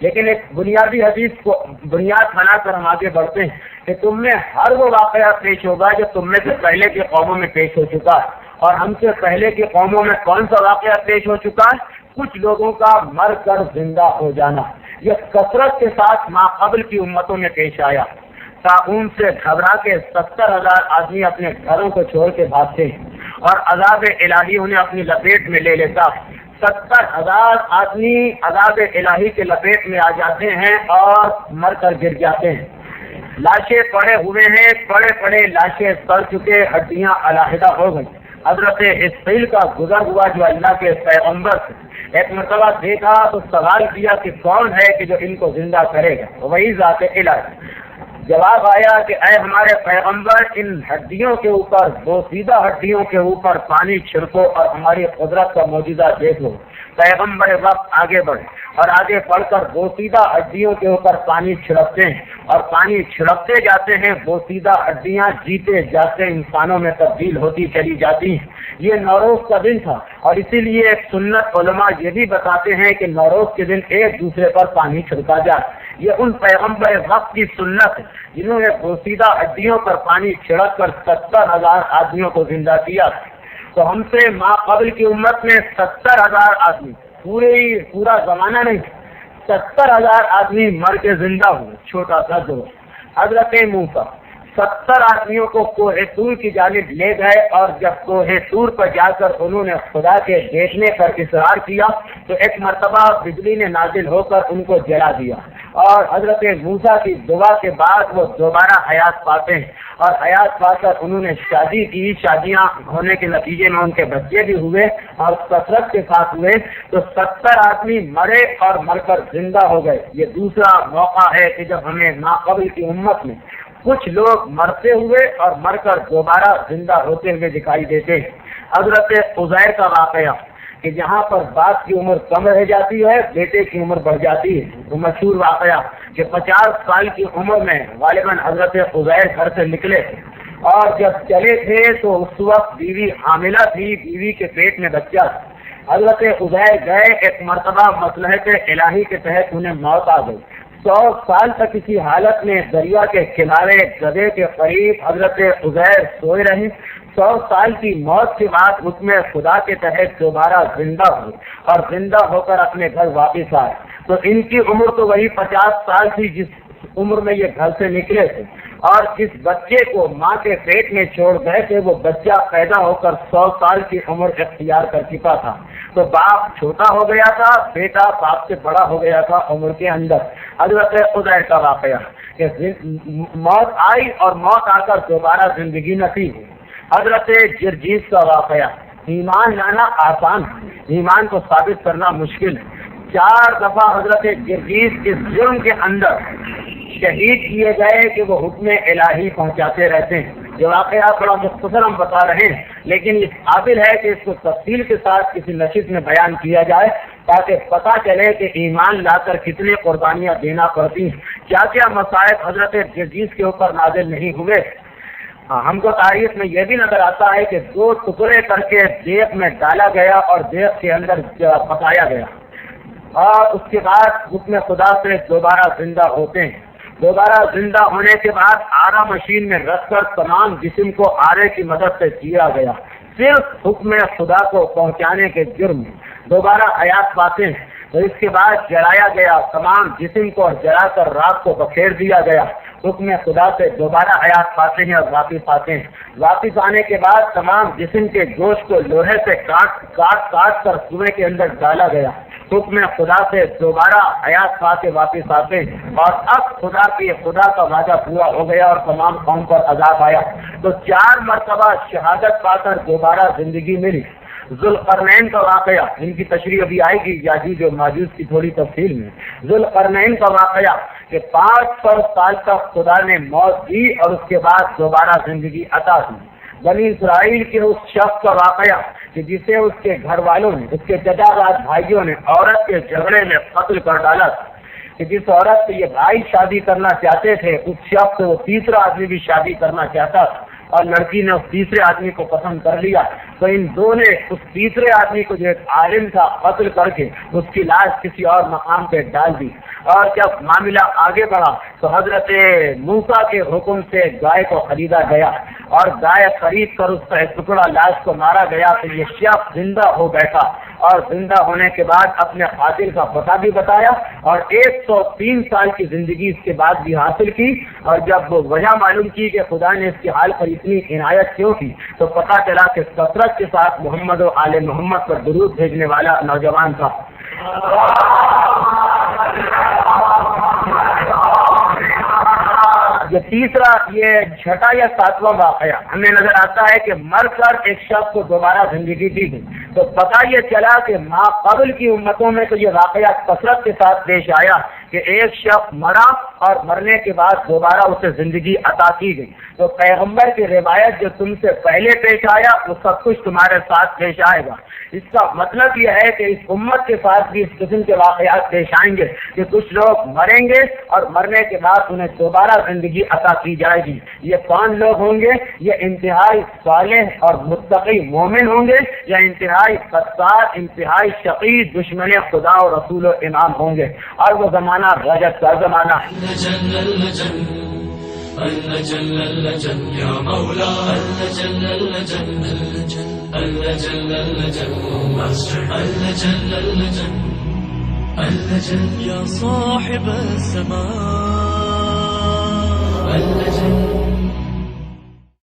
لیکن ایک بنیادی حدیث کو بنیاد بنا کر ہم آگے بڑھتے ہیں کہ تم میں ہر وہ واقعہ پیش ہوگا جو تم میں سے پہلے کی قوموں میں پیش ہو چکا ہے. اور ہم سے پہلے کی قوموں میں کون سا واقعہ پیش ہو چکا ہے؟ کچھ لوگوں کا مر کر زندہ ہو جانا. یہ کثرت کے ساتھ ماقبل کی امتوں میں پیش آیا. طاعون سے گھبرا کے 70,000 آدمی اپنے گھروں کو چھوڑ کے بھاگتے ہیں اور عذاب الہی انہیں اپنی لپیٹ میں لے لیتا. 70,000 آدمی عذاب الہی کے لپیٹ میں آ جاتے ہیں اور مر کر گر جاتے ہیں. لاشیں پڑے ہوئے ہیں، پڑے پڑے لاشیں سڑ چکے، ہڈیاں علیحدہ ہو گئی. حضرت اسماعیل کا گزر ہوا جو اللہ کے پیغمبر سے ایک مرتبہ دیکھا تو سوال کیا کہ کون ہے کہ جو ان کو زندہ کرے گا؟ وہی ذات الہی. جواب آیا کہ اے ہمارے پیغمبر، ان ہڈیوں کے اوپر، بوسیدہ ہڈیوں کے اوپر پانی چھڑکو اور ہماری قدرت کا معجزہ دیکھ لو. پیغمبر وقت آگے بڑھے اور آگے بڑھ کر بوسیدہ ہڈیوں کے اوپر پانی چھڑکتے ہیں اور پانی چھڑکتے جاتے ہیں. بوسیدہ ہڈیاں جیتے جاتے انسانوں میں تبدیل ہوتی چلی جاتی ہیں. یہ نوروز کا دن تھا اور اسی لیے ایک سنت علماء یہ بھی بتاتے ہیں کہ نوروز کے دن ایک دوسرے پر پانی چھڑکا جائے. یہ ان پیغمبر وقت کی سنت ہے جنہوں نے بوسیدہ ہڈیوں پر پانی چھڑک کر 70,000 آدمیوں کو زندہ کیا. تو ہم سے ما قبل کی امت میں 70,000 آدمی، پورا زمانہ نہیں، 70,000 آدمی مر کے زندہ ہوئے. چھوٹا سا دور. حضرت موسیٰ 70 آدمیوں کو کوہ طور کی جانب لے گئے اور جب کوہ طور پر جا کر انہوں نے خدا کے دیکھنے پر اصرار کیا تو ایک مرتبہ بجلی نے نازل ہو کر ان کو جلا دیا اور حضرت موسیٰ کی دعا کے بعد وہ دوبارہ حیات پاتے ہیں اور حیات پا کر انہوں نے شادی کی. شادیاں ہونے کے نتیجے میں ان کے بچے بھی ہوئے اور کثرت کے ساتھ ہوئے. تو 70 آدمی مرے اور مر کر زندہ ہو گئے. یہ دوسرا موقع ہے کہ جب ہمیں ماقبل کی امت میں کچھ لوگ مرتے ہوئے اور مر کر دوبارہ زندہ ہوتے ہوئے دکھائی دیتے ہیں. حضرت عزیر کا واقعہ کہ جہاں پر باپ کی عمر کم رہ جاتی ہے، بیٹے کی عمر بڑھ جاتی ہے. وہ مشہور واقعہ کہ 50 سال کی عمر میں غالباً حضرت عزیر گھر سے نکلے اور جب چلے تھے تو اس وقت بیوی حاملہ تھی، بیوی کے پیٹ میں بچہ تھا. حضرت عزیر گئے، ایک مرتبہ مصلحت الہی کے تحت انہیں موت آ گئی. 100 سال تک اسی حالت میں دریا کے کنارے گدھے کے قریب حضرت عزیر سوئے رہے. 100 سال کی موت کے بعد اس میں خدا کے تحت دوبارہ زندہ ہوئے اور زندہ ہو کر اپنے گھر واپس آئے. تو ان کی عمر تو وہی 50 سال تھی جس عمر میں یہ گھر سے نکلے تھے اور جس بچے کو ماں کے پیٹ میں چھوڑ گئے تھے وہ بچہ پیدا ہو کر 100 سال کی عمر اختیار کر چکا تھا. تو باپ چھوٹا ہو گیا تھا، بیٹا باپ سے بڑا ہو گیا تھا عمر کے اندر. حضرت عزیر کا واقعہ کہ موت آئی اور موت آ کر دوبارہ زندگی نصیب ہوئی. حضرت جرجیس کا واقعہ، ایمان لانا آسان، ایمان کو ثابت کرنا مشکل ہے. 4 دفعہ حضرت جرجیس اس جرم کے اندر شہید کیے گئے کہ وہ حکم الہی پہنچاتے رہتے ہیں. جو واقعہ بڑا مختصر ہم بتا رہے ہیں لیکن اس قابل ہے کہ اس کو تفصیل کے ساتھ کسی نشست میں بیان کیا جائے تاکہ پتہ چلے کہ ایمان لا کر کتنی قربانیاں دینا پڑتی ہیں، کیا کیا مصائب حضرت جرجیس کے اوپر نازل نہیں ہوئے. ہم کو تاریخ میں یہ بھی نظر آتا ہے کہ 2 ٹکڑے کر کے دیگ میں ڈالا گیا اور دیگ کے اندر پکایا گیا اور اس کے بعد حکم خدا سے دوبارہ زندہ ہوتے ہیں. دوبارہ زندہ ہونے کے بعد آرا مشین میں رکھ کر تمام جسم کو آرے کی مدد سے چیرا گیا. صرف حکم خدا کو پہنچانے کے جرم دوبارہ حیات پاتے ہیں. تو اس کے بعد جلایا گیا، تمام جسم کو جلا کر رات کو بکھیر دیا گیا. حکم خدا سے دوبارہ حیات پاتے ہیں اور واپس آتے ہیں. واپس آنے کے بعد تمام جسم کے گوشت کو لوہے سے کاٹ کر کنویں کے اندر ڈالا گیا. حکم خدا سے دوبارہ حیات پا کے واپس آتے ہیں اور اب خدا کا وعدہ پورا ہو گیا اور تمام قوم پر عذاب آیا. تو 4 مرتبہ شہادت پا کر دوبارہ زندگی ملی. ذوالقرنین کا واقعہ، ان کی تشریح ابھی آئے گی یاجوج و ماجوج کی تھوڑی تفصیل میں. ذوالقرنین کا واقعہ کہ 500 سال تک خدا نے موت دی اور اس کے بعد دوبارہ زندگی عطا دی. بنی اسرائیل کے اس شخص کا واقعہ کہ جسے اس کے گھر والوں نے، اس کے جداگاد بھائیوں نے عورت کے جھگڑے میں قتل کر ڈالا تھا. کہ جس عورت سے یہ بھائی شادی کرنا چاہتے تھے اس شخص سے وہ تیسرا آدمی بھی شادی کرنا چاہتا تھا. اور لڑکی نے اس تیسرے آدمی کو پسند کر لیا، تو ان دو نے اس تیسرے آدمی کو جو ایک عالم تھا قتل کر کے اس کی لاش کسی اور مقام پہ ڈال دی۔ اور جب معاملہ آگے بڑھا تو حضرت موسیٰ کے حکم سے گائے کو خریدا گیا، اور گائے خرید کر اس کا ایک ٹکڑا لاش کو مارا گیا، تو یہ شخص زندہ ہو بیٹھا، اور زندہ ہونے کے بعد اپنے قاتل کا پتہ بھی بتایا، اور 103 سال کی زندگی اس کے بعد بھی حاصل کی۔ اور جب وجہ معلوم کی کہ خدا نے اس کی حال پر اتنی عنایت کیوں کی، تو پتہ چلا کہ کثرت کے ساتھ محمد و آل محمد پر درود بھیجنے والا نوجوان تھا۔ یہ تیسرا، یہ چھٹا یا ساتواں واقعہ ہمیں نظر آتا ہے کہ مر کر ایک شخص کو دوبارہ زندگی دی گئی، تو پتہ یہ چلا کہ ما قبل کی امتوں میں تو یہ واقعہ کثرت کے ساتھ پیش آیا کہ ایک شخص مرا اور مرنے کے بعد دوبارہ اسے زندگی عطا کی گئی۔ تو پیغمبر کی روایت جو تم سے پہلے پیش آیا وہ سب کچھ تمہارے ساتھ پیش آئے گا۔ اس کا مطلب یہ ہے کہ اس امت کے ساتھ بھی اس قسم کے واقعات پیش آئیں گے کہ کچھ لوگ مریں گے اور مرنے کے بعد انہیں دوبارہ زندگی عطا کی جائے گی۔ یہ کون لوگ ہوں گے؟ یہ انتہائی صالح اور متقی مومن ہوں گے، یا انتہائی قدار، انتہائی شقی دشمن خدا اور رسول و امام ہوں گے، اور وہ زمانہ غجب کا زمانہ ہے۔ يا صاحب السماء